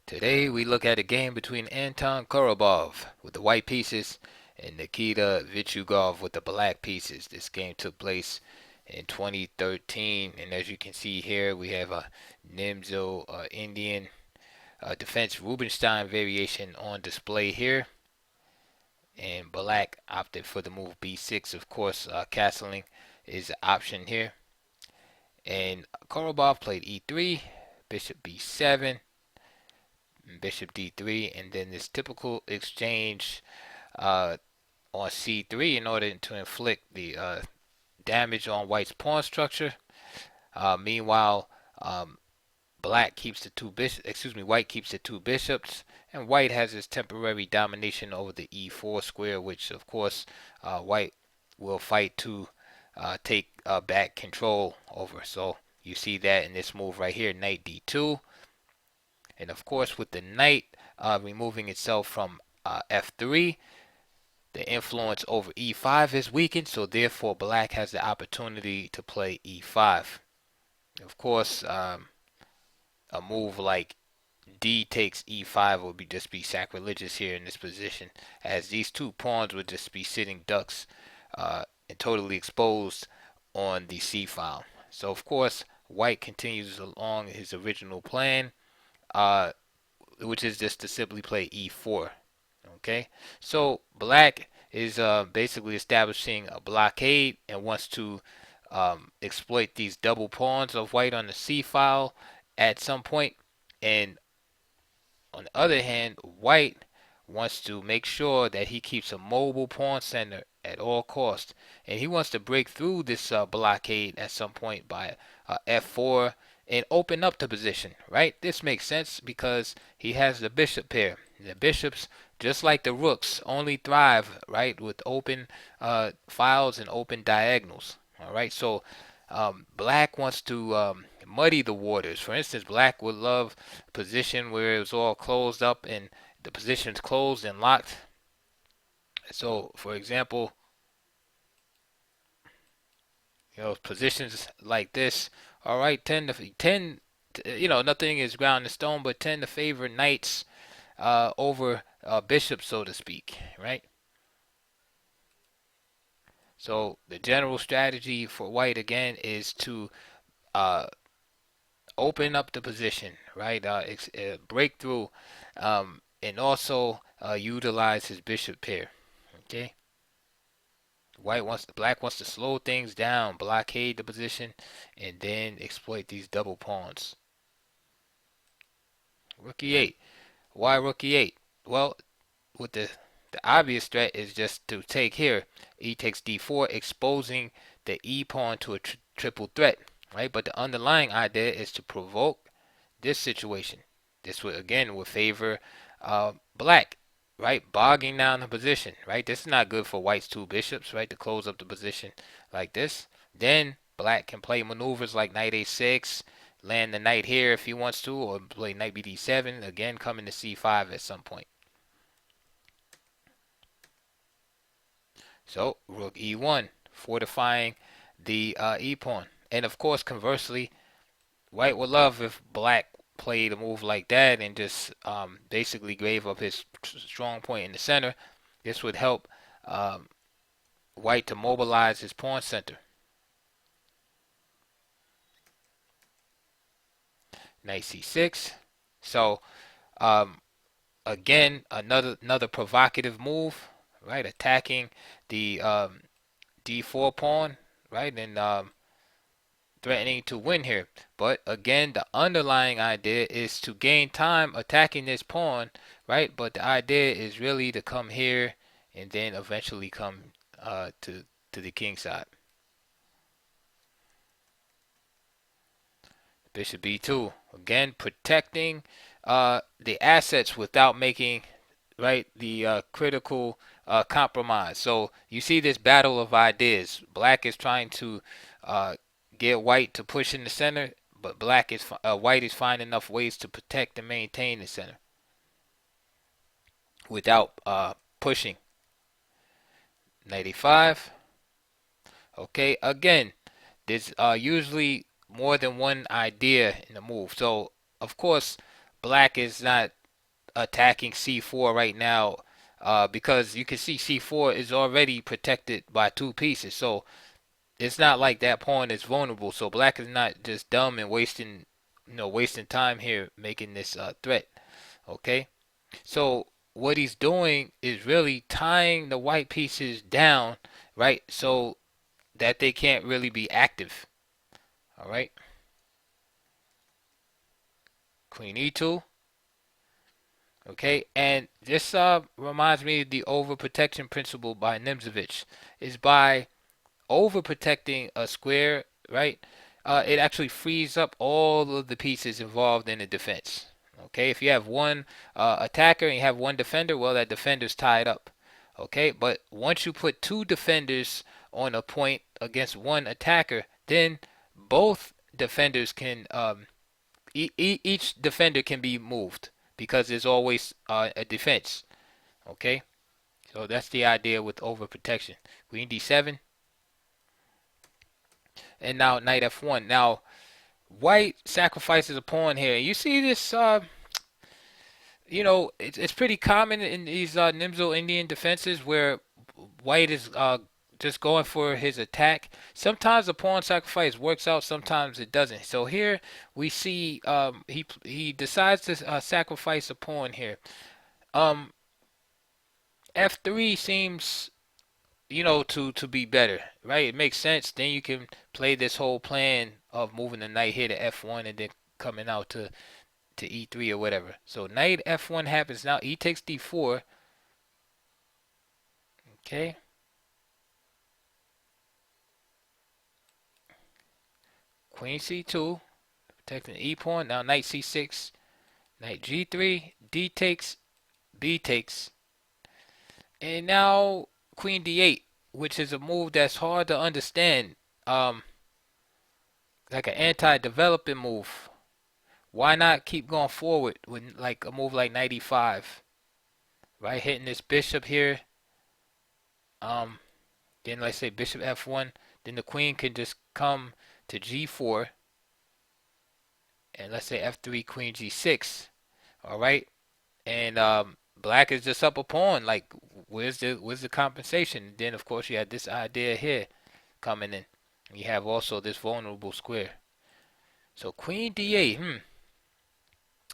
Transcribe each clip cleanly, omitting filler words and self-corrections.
Today we look at a game between Anton Korobov with the white pieces and Nikita-Vitiugov with the black pieces. This game took place in 2013, and as you can see here, we have a Nimzo-Indian defense Rubinstein variation on display here. And black opted for the move b6. Of course, castling is an option here. And Korobov played e3, bishop b7, bishop d3, and then this typical exchange on c3 in order to inflict the damage on white's pawn structure. Meanwhile, black keeps the two bishops. Excuse me, white keeps the two bishops, and white has his temporary domination over the e4 square, which of course white will fight to take back control over. So you see that in this move right here, knight d2. And of course, with the knight removing itself from f3, the influence over e5 is weakened, so therefore black has the opportunity to play e5. Of course, a move like d takes e5 would just be sacrilegious here in this position, as these two pawns would just be sitting ducks and totally exposed on the c file. So of course, white continues along his original plan, which is just to simply play e4. Okay, so black is basically establishing a blockade and wants to exploit these double pawns of white on the c file at some point. And on the other hand, white wants to make sure that he keeps a mobile pawn center at all costs, and he wants to break through this blockade at some point by f4 and open up the position, right? This makes sense because he has the bishop pair. The bishops, just like the rooks, only thrive, right, with open files and open diagonals. All right, so black wants to muddy the waters. For instance, black would love a position where it was all closed up and the position's closed and locked. So, for example, positions like this, all right, tend nothing is ground in stone, but tend to favor knights over bishops, so to speak, right? So the general strategy for white again is to open up the position, right? Break through, and also utilize his bishop pair. Okay. Black wants to slow things down, blockade the position, and then exploit these double pawns. Rook e8. Why rook e8? Well, with the obvious threat is just to take here. E takes d4, exposing the e pawn to a triple threat, right? But the underlying idea is to provoke this situation. This would favor black, right? Bogging down the position, right? This is not good for white's two bishops, right? To close up the position like this. Then black can play maneuvers like knight a6, land the knight here if he wants to, or play knight bd7, again coming to c5 at some point. So rook e1, fortifying the e pawn. And of course, conversely, white would love if black played a move like that and just basically gave up his strong point in the center. This would help white to mobilize his pawn center. Knight c6. So again, another provocative move, right? Attacking the d4 pawn, right? And threatening to win here. But again, the underlying idea is to gain time attacking this pawn, right? But the idea is really to come here and then eventually come to the king side. Bishop b2, again protecting the assets without making, right, the critical compromise. So you see this battle of ideas. Black is trying to get white to push in the center, but white is finding enough ways to protect and maintain the center without pushing. Knight e5. Okay, again, there's usually more than one idea in the move. So of course, black is not attacking c4 right now, because you can see c4 is already protected by two pieces. So it's not like that pawn is vulnerable. So black is not just dumb and wasting time here making this threat. Okay, so what he's doing is really tying the white pieces down, right? So that they can't really be active. All right, Queen e2. Okay, and this reminds me of the overprotection principle by Nimzo-Indian. Is by overprotecting a square, right? It actually frees up all of the pieces involved in the defense. Okay, if you have one attacker and you have one defender, well, that defender's tied up. Okay, but once you put two defenders on a point against one attacker, then both defenders can each defender can be moved because there's always a defense. Okay, so that's the idea with overprotection. Queen d7, and now knight f1. Now white sacrifices a pawn here. You see this? It's pretty common in these Nimzo-Indian defenses where white is just going for his attack. Sometimes the pawn sacrifice works out, sometimes it doesn't. So here we see he decides to sacrifice a pawn here. Um, F3 seems to be better, right? It makes sense. Then you can play this whole plan of moving the knight here to F1 and then coming out to E3 or whatever. So knight F1 happens now. E takes D4. Okay. Queen C2, protecting the E pawn. Now knight C6, knight G3, D takes, B takes, and now Queen D8, which is a move that's hard to understand. Like an anti-developing move. Why not keep going forward with like a move like knight E5, right? Hitting this bishop here. Then let's say bishop F1. Then the queen can just come to G4, and let's say F3, Queen G6. All right, and black is just up a pawn. Like, where's the compensation? Then of course you have this idea here coming in. You have also this vulnerable square. So Queen D8.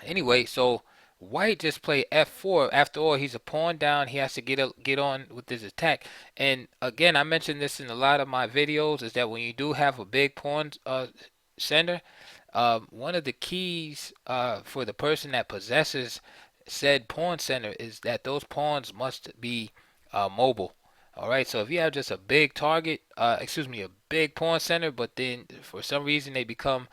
Anyway, so white just played F4. After all, he's a pawn down. He has to get on with his attack. And again, I mentioned this in a lot of my videos, is that when you do have a big pawn center, one of the keys for the person that possesses said pawn center is that those pawns must be mobile. All right, so if you have just a big target, a big pawn center, but then for some reason they become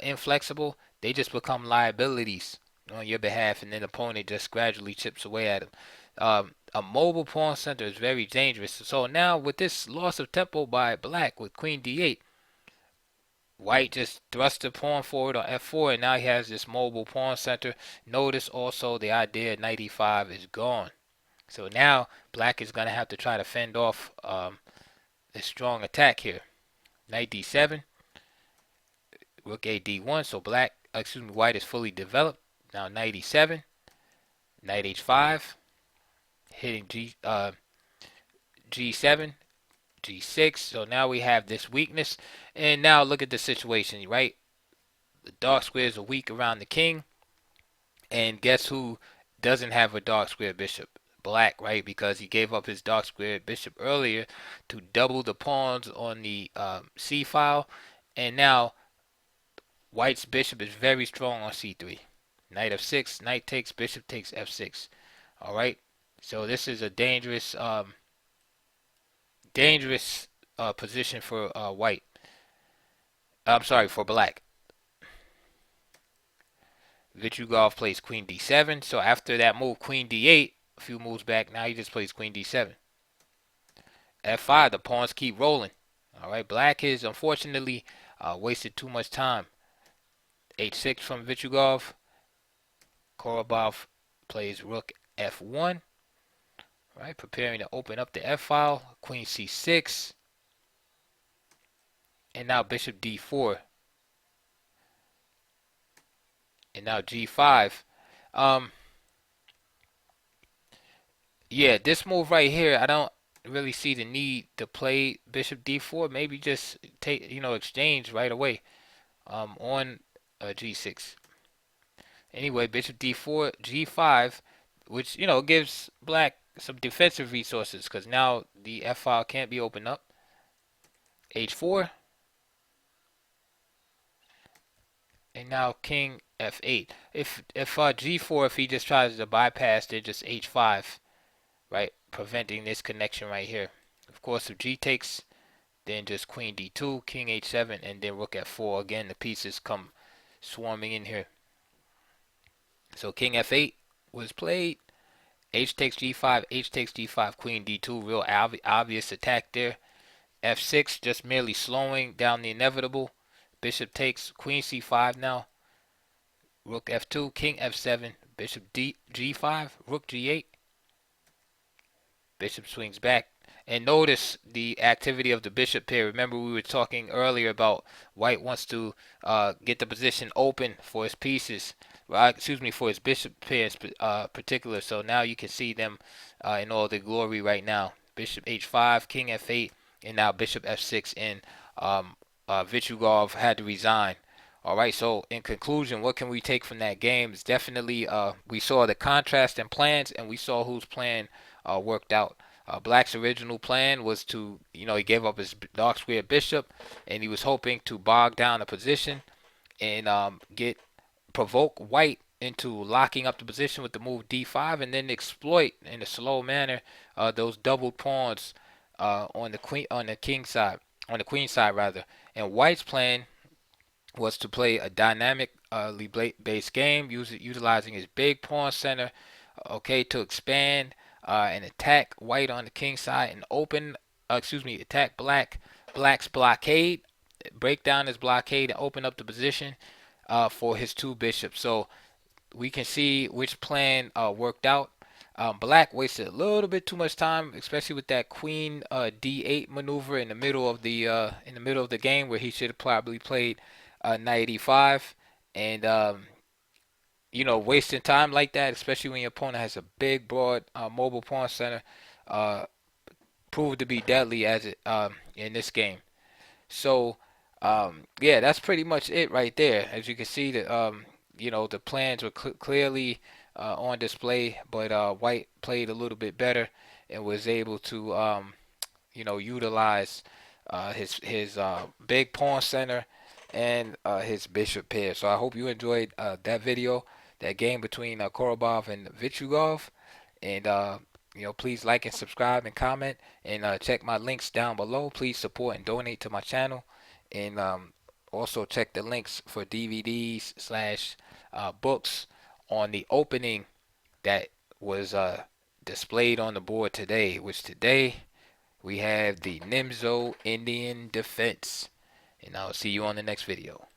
inflexible, they just become liabilities on your behalf, and then the opponent just gradually chips away at them. A mobile pawn center is very dangerous. So now with this loss of tempo by black with Queen D8, white just thrust the pawn forward on F4, and now he has this mobile pawn center. Notice also the idea knight E5 is gone. So now black is going to have to try to fend off a strong attack here. Knight D7, rook A D1. So white is fully developed. Now knight E7, knight H5, hitting G7, G6. So now we have this weakness. And now look at the situation, right? The dark squares are weak around the king. And guess who doesn't have a dark square bishop? Black, right? Because he gave up his dark square bishop earlier to double the pawns on the C file. And now white's bishop is very strong on C3. Knight F6, knight takes, bishop takes F6. All right. So this is a dangerous position for white. I'm sorry, for black. Vitiugov plays Queen D7. So after that move, Queen D8, a few moves back, now he just plays Queen D7. F5, the pawns keep rolling. All right, black has unfortunately wasted too much time. H6 from Vitiugov. Korobov plays Rook F1. Right, preparing to open up the F file. Queen C6. And now Bishop D4. And now G5. Yeah, this move right here, I don't really see the need to play bishop d4. Maybe just take, exchange right away on g6. Anyway, bishop d4, g5, which, gives black some defensive resources because now the f file can't be opened up. h4, and now king f8. If g4, if he just tries to bypass, then just h5, right, preventing this connection right here. Of course, if g takes, then just queen d2, king h7, and then rook f4. Again, the pieces come swarming in here. So king f8 was played. H takes g5, H takes g5, queen d2. Real obvious attack there. f6 just merely slowing down the inevitable. Bishop takes, queen c5 now. Rook f2, king f7, bishop g5, rook g8. Bishop swings back. And notice the activity of the bishop here. Remember, we were talking earlier about white wants to get the position open for his pieces. Excuse me, for his bishop pair in particular. So now you can see them in all their glory right now. Bishop h5, king f8, and now bishop f6. And Vitiugov had to resign. All right, so in conclusion, what can we take from that game? Is definitely we saw the contrast in plans, and we saw whose plan worked out. Black's original plan was to, he gave up his dark square bishop, and he was hoping to bog down the position and provoke white into locking up the position with the move d5, and then exploit in a slow manner those doubled pawns on the king side, on the queen side rather. And white's plan was to play a dynamically based game, utilizing his big pawn center, okay, to expand and attack white on the king side and attack black's blockade, break down his blockade and open up the position for his two bishops. So we can see which plan worked out. Black wasted a little bit too much time, especially with that queen d8 maneuver in the middle of the game, where he should have probably played knight e5. And wasting time like that, especially when your opponent has a big, broad, mobile pawn center, uh, proved to be deadly as it in this game. So, yeah, that's pretty much it right there. As you can see, the plans were clearly on display, but White played a little bit better and was able to, utilize his big pawn center and his bishop pair. So I hope you enjoyed that video, that game between Korobov and Vitiugov, and please like and subscribe and comment, and check my links down below. Please support and donate to my channel, and also check the links for DVDs slash books on the opening that was displayed on the board today, which today we have the Nimzo-Indian defense. And I'll see you on the next video.